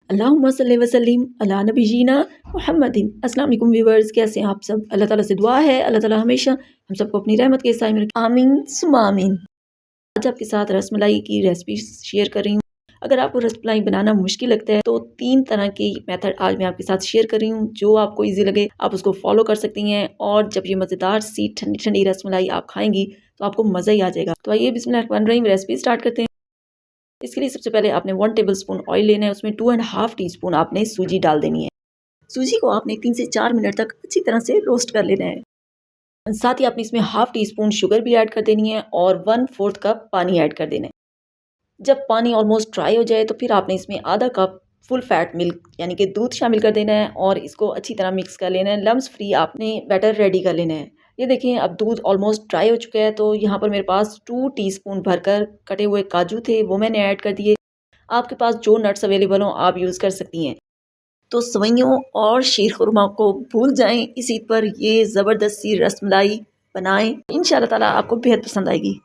अल्लाहुम्मा सल्ली व सल्लिम अला नबीना मुहम्मदिन। अस्सलाम वालेकुम व्यूअर्स, कैसे हैं आप सब। अल्लाह ताला से दुआ है अल्लाह ताला हमेशा हम सबको अपनी रहमत के साए में रखे, आमीन सुम्मा आमीन। आज आपके साथ रसमलाई की रेसिपी शेयर कर रही हूँ। अगर आपको रसमलाई बनाना मुश्किल लगता है तो 3 तरह की मेथड आज मैं आपके साथ शेयर कर रही हूँ। जो आपको ईजी लगे आप उसको फॉलो कर सकती हैं और जब ये मज़ेदार सी ठंडी ठंडी रसमलाई आप खाएंगी तो आपको मज़ा ही आ जाएगा। तो आइए बिस्मिल्लाहिर्रहमानिर्रहीम रेसिपी स्टार्ट करते हैं। इसके लिए सबसे पहले आपने 1 टेबलस्पून ऑयल लेना है, उसमें 2.5 टीस्पून आपने सूजी डाल देनी है। सूजी को आपने 3 से 4 मिनट तक अच्छी तरह से रोस्ट कर लेना है। साथ ही आपने इसमें हाफ टी स्पून शुगर भी ऐड कर देनी है और 1/4 कप पानी ऐड कर देना है। जब पानी ऑलमोस्ट ड्राई हो जाए तो फिर आपने इसमें आधा कप फुल फैट मिल्क यानी कि दूध शामिल कर देना है और इसको अच्छी तरह मिक्स कर लेना है। लम्स फ्री आपने बैटर रेडी कर लेना है। ये देखें अब दूध ऑलमोस्ट ड्राई हो चुका है तो यहाँ पर मेरे पास 2 टीस्पून भरकर कटे हुए काजू थे, वो मैंने ऐड कर दिए। आपके पास जो नट्स अवेलेबल हों आप यूज़ कर सकती हैं। तो सवैयों और शीर खुरमा को भूल जाएं, इस ईद पर ये ज़बरदस्त सी रसमलाई बनाएं, इंशाल्लाह ताला आपको बेहद पसंद आएगी।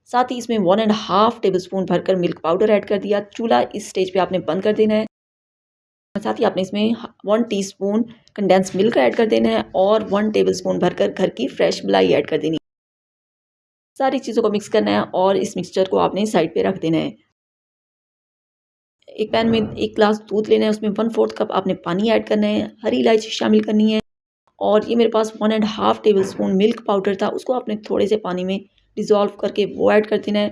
साथ ही इसमें 1.5 टेबलस्पून भरकर मिल्क पाउडर ऐड कर दिया। चूल्हा इस स्टेज पे आपने बंद कर देना है। साथ ही आपने इसमें 1 टीस्पून कंडेंस मिल्क ऐड कर देना है और 1 टेबलस्पून भरकर घर की फ्रेश मलाई ऐड कर देनी है। सारी चीज़ों को मिक्स करना है और इस मिक्सचर को आपने साइड पे रख देना है। एक पैन में 1 गिलास दूध लेना है, उसमें 1/4 कप आपने पानी ऐड करना है, हरी इलायची शामिल करनी है और ये मेरे पास 1.5 टेबलस्पून मिल्क पाउडर था, उसको आपने थोड़े से पानी में डिज़ोल्व करके वो ऐड कर देना है।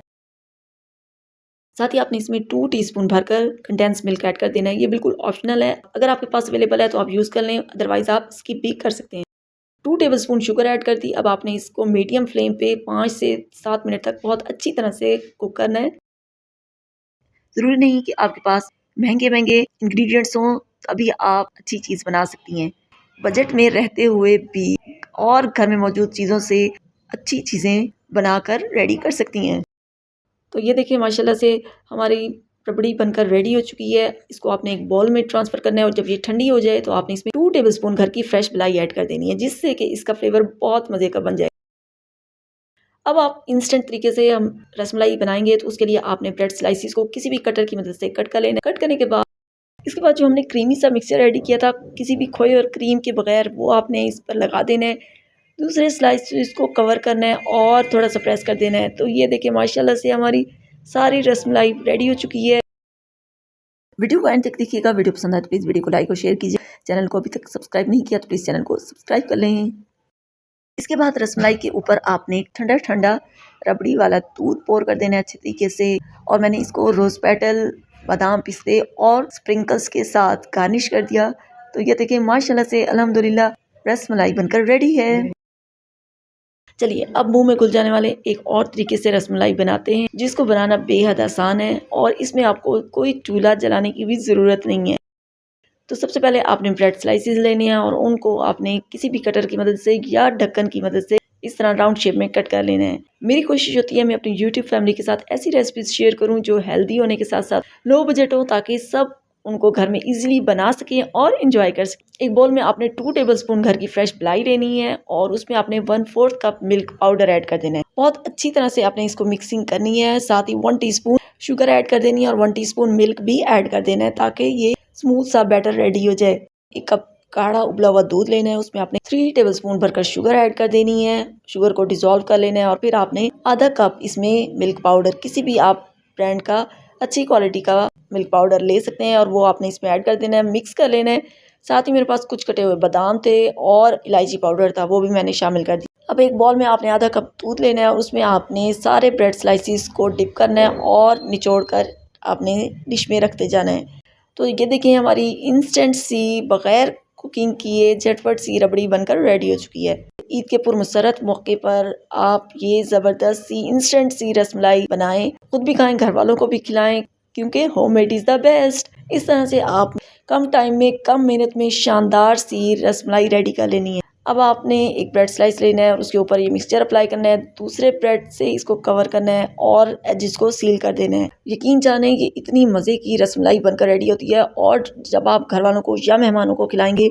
साथ ही आपने इसमें 2 टीस्पून भरकर कंडेंस मिल्क ऐड कर देना है। ये बिल्कुल ऑप्शनल है, अगर आपके पास अवेलेबल है तो आप यूज़ कर लें, अदरवाइज़ आप स्किप भी कर सकते हैं। 2 टेबलस्पून शुगर ऐड कर दी। अब आपने इसको मीडियम फ्लेम पे 5 से 7 मिनट तक बहुत अच्छी तरह से कुक करना है। ज़रूरी नहीं कि आपके पास महंगे-महंगे इंग्रेडिएंट्स हों तभी आप अच्छी चीज़ बना सकती हैं। बजट में रहते हुए भी और घर में मौजूद चीज़ों से अच्छी चीज़ें बनाकर रेडी कर सकती हैं। तो ये देखिए माशाल्लाह से हमारी रबड़ी बनकर रेडी हो चुकी है। इसको आपने एक बाउल में ट्रांसफ़र करना है और जब ये ठंडी हो जाए तो आपने इसमें 2 टेबलस्पून घर की फ्रेश मलाई ऐड कर देनी है, जिससे कि इसका फ्लेवर बहुत मज़े का बन जाए। अब आप इंस्टेंट तरीके से हम रसमलाई बनाएंगे तो उसके लिए आपने ब्रेड स्लाइसिस को किसी भी कटर की मदद से कट कर लेना। कट करने के बाद इसके बाद जो हमने क्रीमी सा मिक्सचर रेडी किया था किसी भी खोए और क्रीम के बगैर, वो आपने इस पर लगा देना है। दूसरे स्लाइस को कवर करना है और थोड़ा सा प्रेस कर देना है। तो ये देखिए माशाल्लाह से हमारी सारी रसमलाई रेडी हो चुकी है। वीडियो को एंड तक देखिएगा। वीडियो पसंद आए तो प्लीज़ वीडियो को लाइक और शेयर कीजिए। चैनल को अभी तक सब्सक्राइब नहीं किया तो प्लीज़ चैनल को सब्सक्राइब कर लें। इसके बाद रसमलाई के ऊपर आपने ठंडा ठंडा रबड़ी वाला दूध पोर कर देना है अच्छे तरीके से और मैंने इसको रोज़ पेटल, बादाम पिस्ते और स्प्रिंकल्स के साथ गार्निश कर दिया। तो ये देखिए माशाल्लाह से अल्हम्दुलिल्लाह रसमलाई बनकर रेडी है। चलिए अब मुंह में घुल जाने वाले एक और तरीके से रसमलाई बनाते हैं, जिसको बनाना बेहद आसान है और इसमें आपको कोई चूल्हा जलाने की भी ज़रूरत नहीं है। तो सबसे पहले आपने ब्रेड स्लाइसेस लेने हैं और उनको आपने किसी भी कटर की मदद से या ढक्कन की मदद से इस तरह राउंड शेप में कट कर लेना है। मेरी कोशिश होती है मैं अपनी यूट्यूब फैमिली के साथ ऐसी रेसिपीज शेयर करूं जो हेल्दी होने के साथ साथ लो बजट हो, ताकि सब उनको घर में इजीली बना सकें और इंजॉय कर सकें। एक बोल में आपने 2 टेबलस्पून घर की फ्रेश मलाई लेनी है और उसमें आपने 1/4 कप मिल्क पाउडर ऐड कर देना है। बहुत अच्छी तरह से आपने इसको मिक्सिंग करनी है। साथ ही 1 टीस्पून शुगर ऐड कर देनी है और 1 टीस्पून मिल्क भी ऐड कर देना है ताकि ये स्मूथ सा बैटर रेडी हो जाए। 1 कप गाढ़ा उबला हुआ दूध लेना है, उसमें आपने 3 टेबलस्पून भरकर शुगर ऐड कर देनी है। शुगर को डिसॉल्व कर लेना है और फिर आपने आधा कप इसमें मिल्क पाउडर, किसी भी आप ब्रांड का अच्छी क्वालिटी का मिल्क पाउडर ले सकते हैं और वो आपने इसमें ऐड कर देना है, मिक्स कर लेना है। साथ ही मेरे पास कुछ कटे हुए बादाम थे और इलायची पाउडर था, वो भी मैंने शामिल कर दिया। अब एक बॉल में आपने आधा कप दूध लेना है और उसमें आपने सारे ब्रेड स्लाइसिस को डिप करना है और निचोड़ कर आपने डिश में रखते जाना है। तो ये देखिए हमारी इंस्टेंट सी बग़ैर कुकिंग किए झटपट सी रबड़ी बनकर रेडी हो चुकी है। ईद के पुरमसरत मौके पर आप ये ज़बरदस्त सी इंस्टेंट सी रसमलाई बनाएं, खुद भी खाएं, घर वालों को भी खिलाएं, क्योंकि होममेड इज़ द बेस्ट। इस तरह से आप कम टाइम में कम मेहनत में शानदार सी रसमलाई रेडी कर लेनी है। अब आपने एक ब्रेड स्लाइस लेना है और उसके ऊपर ये मिक्सचर अप्लाई करना है, दूसरे ब्रेड से इसको कवर करना है और एजेस को सील कर देना है। यकीन जाने कि इतनी मज़े की रसमलाई बनकर रेडी होती है और जब आप घर वालों को या मेहमानों को खिलाएंगे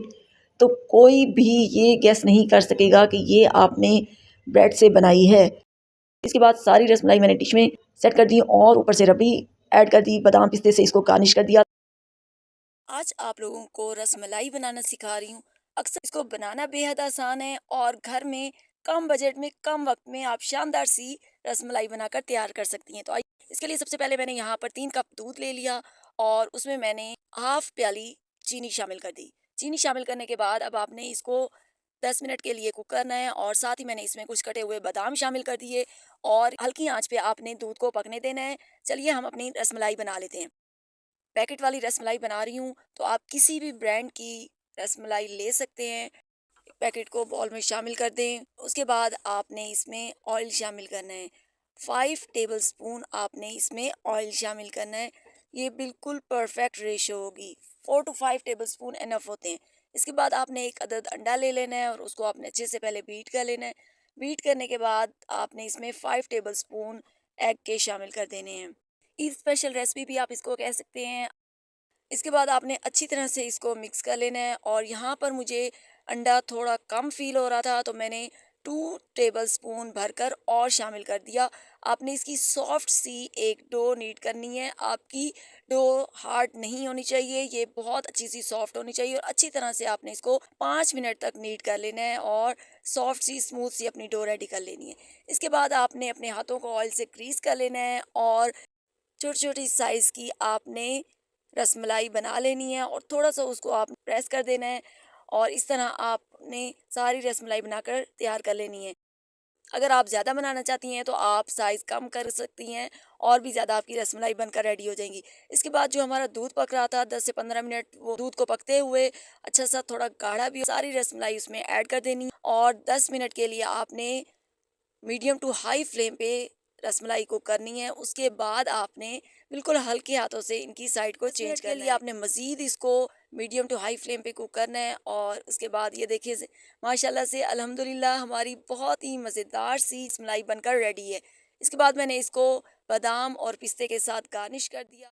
तो कोई भी ये गेस नहीं कर सकेगा कि ये आपने ब्रेड से बनाई है। इसके बाद सारी रसमलाई मैंने डिश में सेट कर दी और ऊपर से रबड़ी ऐड कर दी, बादाम पिस्ते से इसको गार्निश कर दिया। आज आप लोगों को रसमलाई बनाना सिखा रही हूँ। अक्सर इसको बनाना बेहद आसान है और घर में कम बजट में कम वक्त में आप शानदार सी रसमलाई बनाकर तैयार कर सकती हैं। तो आइए, इसके लिए सबसे पहले मैंने यहाँ पर 3 कप दूध ले लिया और उसमें मैंने हाफ प्याली चीनी शामिल कर दी। चीनी शामिल करने के बाद अब आपने इसको 10 मिनट के लिए कुक करना है और साथ ही मैंने इसमें कुछ कटे हुए बादाम शामिल कर दिए और हल्की आंच पे आपने दूध को पकने देना है। चलिए हम अपनी रसमलाई बना लेते हैं। पैकेट वाली रसमलाई बना रही हूँ तो आप किसी भी ब्रांड की रसमलाई ले सकते हैं। पैकेट को बाउल में शामिल कर दें। उसके बाद आपने इसमें ऑयल शामिल करना है। 5 टेबलस्पून आपने इसमें ऑयल शामिल करना है। ये बिल्कुल परफेक्ट रेशो होगी। 4 to 5 टेबलस्पून इनफ होते हैं। इसके बाद आपने एक अदद अंडा ले लेना है और उसको आपने अच्छे से पहले बीट कर लेना है। बीट करने के बाद आपने इसमें 5 टेबलस्पून एग के शामिल कर देने हैं। ईद स्पेशल रेसिपी भी आप इसको कह सकते हैं। इसके बाद आपने अच्छी तरह से इसको मिक्स कर लेना है और यहाँ पर मुझे अंडा थोड़ा कम फील हो रहा था तो मैंने 2 टेबलस्पून भरकर और शामिल कर दिया। आपने इसकी सॉफ्ट सी एक डो नीड करनी है। आपकी डो हार्ड नहीं होनी चाहिए, ये बहुत अच्छी सी सॉफ्ट होनी चाहिए और अच्छी तरह से आपने इसको 5 मिनट तक नीड कर लेना है और सॉफ्ट सी स्मूथ सी अपनी डो रेडी कर लेनी है। इसके बाद आपने अपने हाथों को ऑयल से ग्रीस कर लेना है और छोटी छोटी साइज की आपने रसमलाई बना लेनी है और थोड़ा सा उसको आप प्रेस कर देना है और इस तरह आपने सारी रसमलाई बनाकर तैयार कर लेनी है। अगर आप ज़्यादा बनाना चाहती हैं तो आप साइज़ कम कर सकती हैं और भी ज़्यादा आपकी रसमलाई बनकर रेडी हो जाएंगी। इसके बाद जो हमारा दूध पक रहा था 10 से 15 मिनट, वो दूध को पकते हुए अच्छा सा थोड़ा गाढ़ा भी सारी रसमलाई उसमें ऐड कर देनी और 10 मिनट के लिए आपने मीडियम टू हाई फ्लेम पे रसमलाई कुक करनी है। उसके बाद आपने बिल्कुल हल्के हाथों से इनकी साइड को चेंज करना है। के लिए आपने मज़ीद इसको मीडियम टू हाई फ्लेम पे कुक करना है और उसके बाद ये देखिए माशाल्लाह से अल्हम्दुलिल्लाह हमारी बहुत ही मज़ेदार सी रसमलाई बनकर रेडी है। इसके बाद मैंने इसको बादाम और पिस्ते के साथ गार्निश कर दिया।